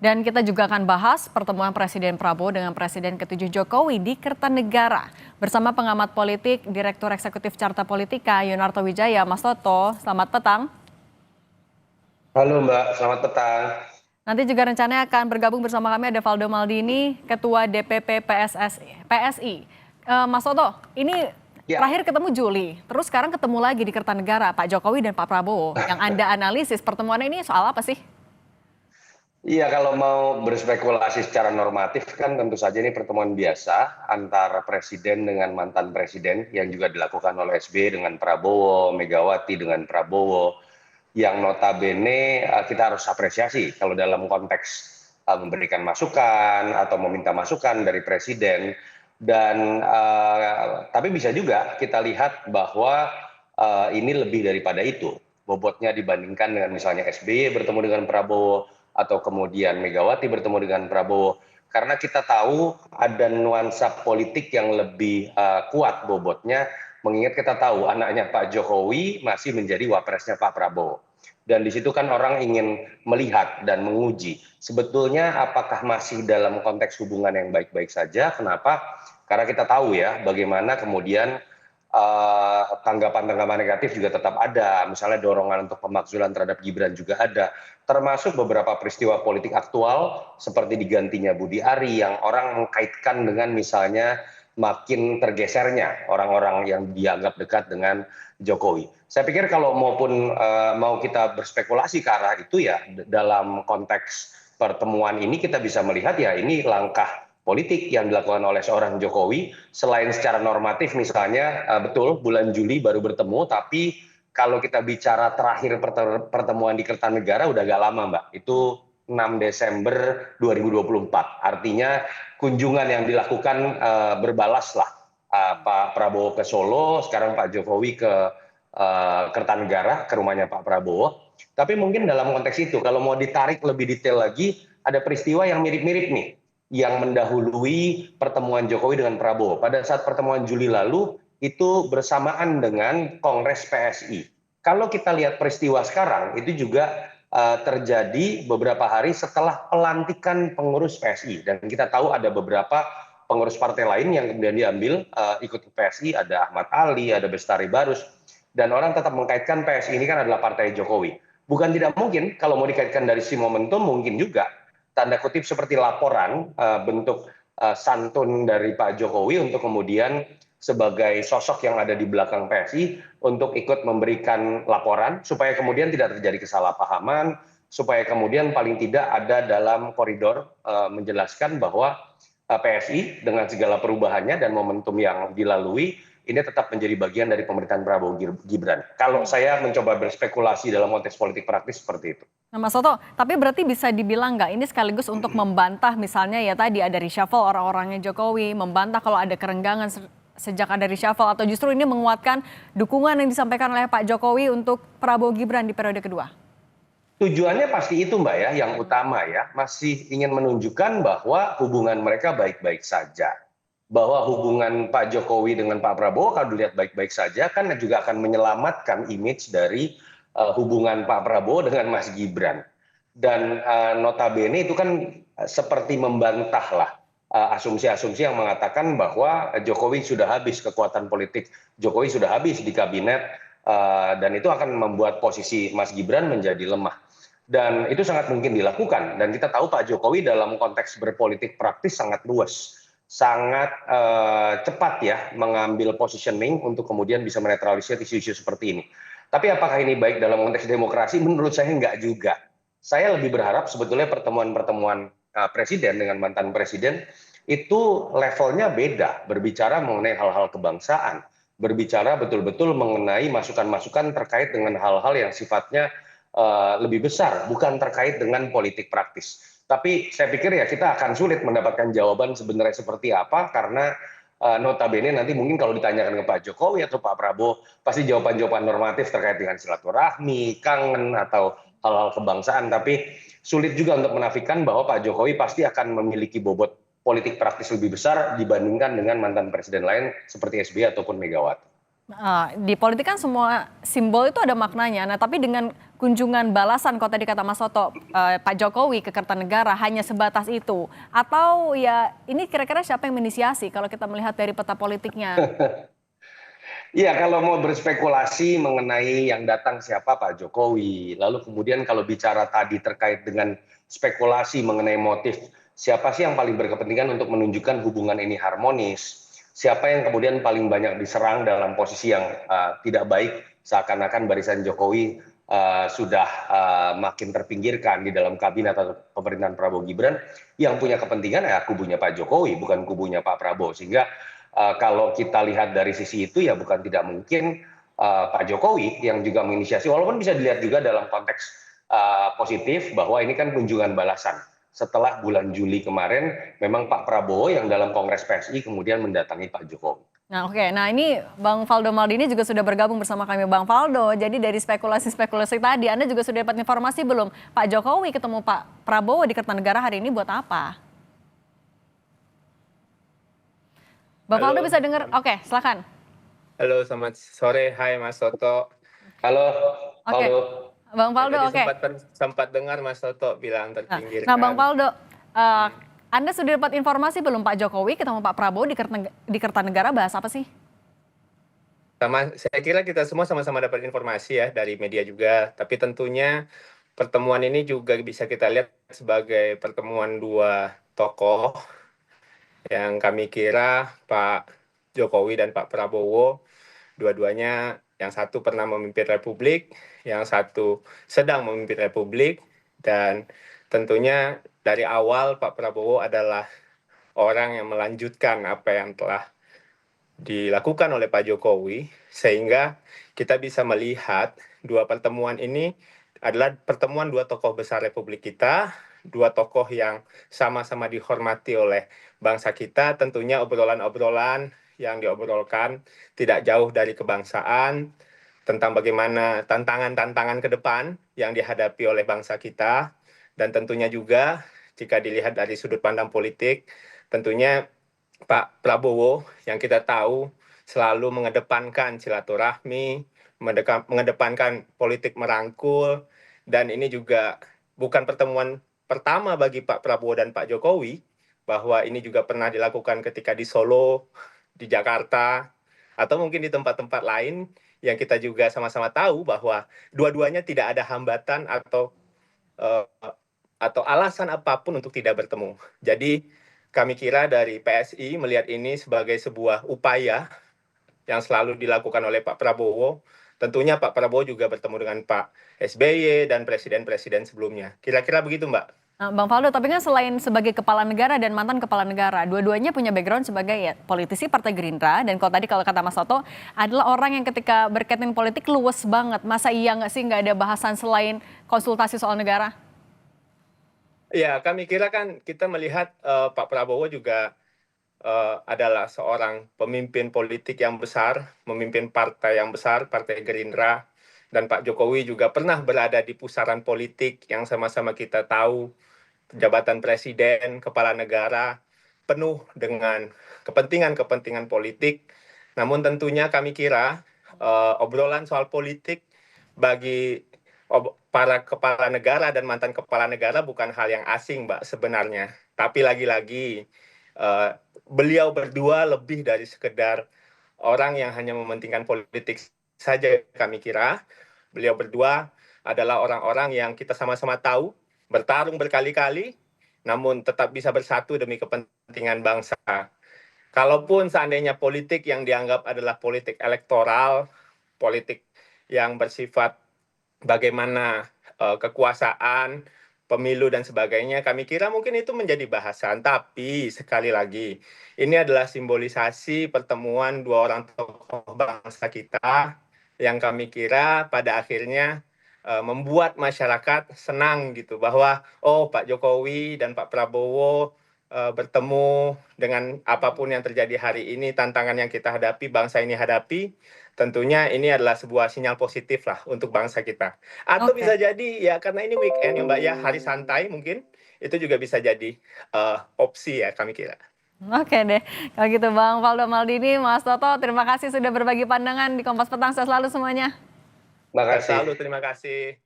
Dan kita juga akan bahas pertemuan Presiden Prabowo dengan Presiden ke-7 Jokowi di Kertanegara. Bersama pengamat politik, Direktur Eksekutif Carta Politika, Yunarto Wijaya. Mas Toto, selamat petang. Halo Mbak, selamat petang. Nanti juga rencananya akan bergabung bersama kami ada Valdo Maldini, Ketua DPP PSI. Mas Toto, ini Ya, terakhir ketemu Juli, terus sekarang ketemu lagi di Kertanegara, Pak Jokowi dan Pak Prabowo. Yang Anda analisis pertemuan ini soal apa sih? iya kalau mau berspekulasi secara normatif kan tentu saja ini pertemuan biasa antara presiden dengan mantan presiden yang juga dilakukan oleh SBY dengan Prabowo, Megawati dengan Prabowo, yang notabene kita harus apresiasi kalau dalam konteks memberikan masukan atau meminta masukan dari presiden. Dan tapi bisa juga kita lihat bahwa ini lebih daripada itu bobotnya dibandingkan dengan misalnya SBY bertemu dengan Prabowo atau kemudian Megawati bertemu dengan Prabowo, karena kita tahu ada nuansa politik yang lebih kuat bobotnya, mengingat kita tahu anaknya Pak Jokowi masih menjadi wapresnya Pak Prabowo. Dan di situ kan orang ingin melihat dan menguji sebetulnya apakah masih dalam konteks hubungan yang baik-baik saja. Kenapa? Karena kita tahu ya bagaimana kemudian tanggapan-tanggapan negatif juga tetap ada, misalnya dorongan untuk pemakzulan terhadap Gibran juga ada, termasuk beberapa peristiwa politik aktual seperti digantinya Budi Ari yang orang mengkaitkan dengan misalnya makin tergesernya orang-orang yang dianggap dekat dengan Jokowi. Saya pikir kalau maupun mau kita berspekulasi ke arah itu ya dalam konteks pertemuan ini kita bisa melihat ya ini langkah politik yang dilakukan oleh seorang Jokowi, selain secara normatif misalnya betul bulan Juli baru bertemu, tapi kalau kita bicara terakhir pertemuan di Kertanegara udah agak lama Mbak, itu 6 Desember 2024. Artinya kunjungan yang dilakukan berbalas lah, Pak Prabowo ke Solo, sekarang Pak Jokowi ke Kertanegara, ke rumahnya Pak Prabowo. Tapi mungkin dalam konteks itu, kalau mau ditarik lebih detail lagi, ada peristiwa yang mirip-mirip nih yang mendahului pertemuan Jokowi dengan Prabowo. Pada saat pertemuan Juli lalu, itu bersamaan dengan Kongres PSI. Kalau kita lihat peristiwa sekarang, itu juga terjadi beberapa hari setelah pelantikan pengurus PSI. Dan kita tahu ada beberapa pengurus partai lain yang kemudian diambil ikut ke PSI, ada Ahmad Ali, ada Bestari Barus. Dan orang tetap mengkaitkan PSI ini kan adalah partai Jokowi. Bukan tidak mungkin, kalau mau dikaitkan dari si momentum, mungkin juga tanda kutip seperti laporan bentuk santun dari Pak Jokowi untuk kemudian sebagai sosok yang ada di belakang PSI untuk ikut memberikan laporan supaya kemudian tidak terjadi kesalahpahaman, supaya kemudian paling tidak ada dalam koridor menjelaskan bahwa PSI dengan segala perubahannya dan momentum yang dilalui ini tetap menjadi bagian dari pemerintahan Prabowo Gibran. Kalau saya mencoba berspekulasi dalam konteks politik praktis seperti itu. Nah, Mas Toto, tapi berarti bisa dibilang nggak ini sekaligus untuk membantah misalnya ya tadi ada reshuffle orang-orangnya Jokowi, membantah kalau ada kerenggangan sejak ada reshuffle atau justru ini menguatkan dukungan yang disampaikan oleh Pak Jokowi untuk Prabowo Gibran di periode kedua? Tujuannya pasti itu Mbak ya, yang utama ya, masih ingin menunjukkan bahwa hubungan mereka baik-baik saja. Bahwa hubungan Pak Jokowi dengan Pak Prabowo kalau dilihat baik-baik saja kan juga akan menyelamatkan image dari hubungan Pak Prabowo dengan Mas Gibran. Dan notabene itu kan seperti membantah lah asumsi-asumsi yang mengatakan bahwa Jokowi sudah habis kekuatan politik, Jokowi sudah habis di kabinet, dan itu akan membuat posisi Mas Gibran menjadi lemah. Dan itu sangat mungkin dilakukan. Dan kita tahu Pak Jokowi dalam konteks berpolitik praktis sangat luas, sangat cepat ya mengambil positioning untuk kemudian bisa menetralisir isu-isu seperti ini. Tapi apakah ini baik dalam konteks demokrasi? Menurut saya enggak juga. Saya lebih berharap sebetulnya pertemuan-pertemuan presiden dengan mantan presiden itu levelnya beda, berbicara mengenai hal-hal kebangsaan, berbicara betul-betul mengenai masukan-masukan terkait dengan hal-hal yang sifatnya lebih besar, bukan terkait dengan politik praktis. Tapi saya pikir ya kita akan sulit mendapatkan jawaban sebenarnya seperti apa, karena notabene nanti mungkin kalau ditanyakan ke Pak Jokowi atau Pak Prabowo, pasti jawaban-jawaban normatif terkait dengan silaturahmi, kangen, atau hal-hal kebangsaan. Tapi sulit juga untuk menafikan bahwa Pak Jokowi pasti akan memiliki bobot politik praktis lebih besar dibandingkan dengan mantan presiden lain seperti SBY ataupun Megawati. Di politik kan semua simbol itu ada maknanya. Nah, tapi dengan kunjungan balasan kalau tadi kata Mas Soto, Pak Jokowi ke Kertanegara hanya sebatas itu, atau ya ini kira-kira siapa yang menginisiasi kalau kita melihat dari peta politiknya? Iya, kalau mau berspekulasi mengenai yang datang siapa Pak Jokowi, lalu kemudian kalau bicara tadi terkait dengan spekulasi mengenai motif, siapa sih yang paling berkepentingan untuk menunjukkan hubungan ini harmonis, siapa yang kemudian paling banyak diserang dalam posisi yang tidak baik, seakan-akan barisan Jokowi sudah makin terpinggirkan di dalam kabinet atau pemerintahan Prabowo Gibran, yang punya kepentingan ya kubunya Pak Jokowi, bukan kubunya Pak Prabowo. Sehingga kalau kita lihat dari sisi itu ya bukan tidak mungkin Pak Jokowi yang juga menginisiasi, walaupun bisa dilihat juga dalam konteks positif bahwa ini kan kunjungan balasan. Setelah bulan Juli kemarin, memang Pak Prabowo yang dalam Kongres PSI kemudian mendatangi Pak Jokowi. Nah, oke. Nah, ini Bang Faldo Maldini juga sudah bergabung bersama kami. Bang Faldo, jadi dari spekulasi-spekulasi tadi, Anda juga sudah dapat informasi belum? Pak Jokowi ketemu Pak Prabowo di Kertanegara hari ini buat apa? Bang Faldo Halo, bisa dengar? Oke, silakan. halo, selamat sore. Hai Mas Toto. Halo, Oke, Faldo. Bang Ya, Faldo, tadi oke. sempat dengar Mas Toto bilang Nah, Bang terpinggirkan. Faldo, Anda sudah dapat informasi belum Pak Jokowi ketemu Pak Prabowo di Kertanegara bahas apa sih? Saya kira kita semua sama-sama dapat informasi ya dari media juga. Tapi tentunya pertemuan ini juga bisa kita lihat sebagai pertemuan dua tokoh yang kami kira Pak Jokowi dan Pak Prabowo, dua-duanya yang satu pernah memimpin Republik, yang satu sedang memimpin Republik, dan tentunya dari awal Pak Prabowo adalah orang yang melanjutkan apa yang telah dilakukan oleh Pak Jokowi, sehingga kita bisa melihat dua pertemuan ini adalah pertemuan dua tokoh besar Republik kita, dua tokoh yang sama-sama dihormati oleh bangsa kita. Tentunya obrolan-obrolan yang diobrolkan tidak jauh dari kebangsaan, tentang bagaimana tantangan-tantangan ke depan yang dihadapi oleh bangsa kita, dan tentunya juga jika dilihat dari sudut pandang politik, tentunya Pak Prabowo yang kita tahu selalu mengedepankan silaturahmi, mengedepankan politik merangkul, dan ini juga bukan pertemuan pertama bagi Pak Prabowo dan Pak Jokowi, bahwa ini juga pernah dilakukan ketika di Solo, di Jakarta, atau mungkin di tempat-tempat lain yang kita juga sama-sama tahu bahwa dua-duanya tidak ada hambatan eh, atau alasan apapun untuk tidak bertemu. Jadi kami kira dari PSI melihat ini sebagai sebuah upaya yang selalu dilakukan oleh Pak Prabowo. Tentunya Pak Prabowo juga bertemu dengan Pak SBY dan presiden-presiden sebelumnya. Kira-kira begitu, Mbak. Nah, Bang Faldo, tapi kan selain sebagai kepala negara dan mantan kepala negara, dua-duanya punya background sebagai ya, politisi Partai Gerindra. Dan kalau kata Mas Soto, adalah orang yang ketika berkaitan politik luwes banget. Masa iya nggak sih nggak ada bahasan selain konsultasi soal negara? Ya, kami kira kan kita melihat Pak Prabowo juga adalah seorang pemimpin politik yang besar, memimpin partai yang besar, Partai Gerindra, dan Pak Jokowi juga pernah berada di pusaran politik yang sama-sama kita tahu, jabatan presiden, kepala negara, penuh dengan kepentingan-kepentingan politik. Namun tentunya kami kira obrolan soal politik bagi para kepala negara dan mantan kepala negara bukan hal yang asing, Mbak, sebenarnya. Tapi lagi-lagi beliau berdua lebih dari sekedar orang yang hanya mementingkan politik saja, kami kira. Beliau berdua adalah orang-orang yang kita sama-sama tahu bertarung berkali-kali, namun tetap bisa bersatu demi kepentingan bangsa. Kalaupun seandainya politik yang dianggap adalah politik elektoral, politik yang bersifat bagaimana kekuasaan, pemilu dan sebagainya, kami kira mungkin itu menjadi bahasan. Tapi sekali lagi, ini adalah simbolisasi pertemuan dua orang tokoh bangsa kita yang kami kira pada akhirnya membuat masyarakat senang gitu bahwa oh Pak Jokowi dan Pak Prabowo bertemu dengan apapun yang terjadi hari ini, tantangan yang kita hadapi, bangsa ini hadapi, tentunya ini adalah sebuah sinyal positif lah untuk bangsa kita. Atau Oke. bisa jadi ya karena ini weekend ya Mbak ya, hari santai mungkin, itu juga bisa jadi opsi ya kami kira. Oke deh, kalau gitu Bang Faldo Maldini, Mas Toto, terima kasih sudah berbagi pandangan di Kompas Petang. Sehat selalu semuanya. Terima kasih. Selalu terima kasih.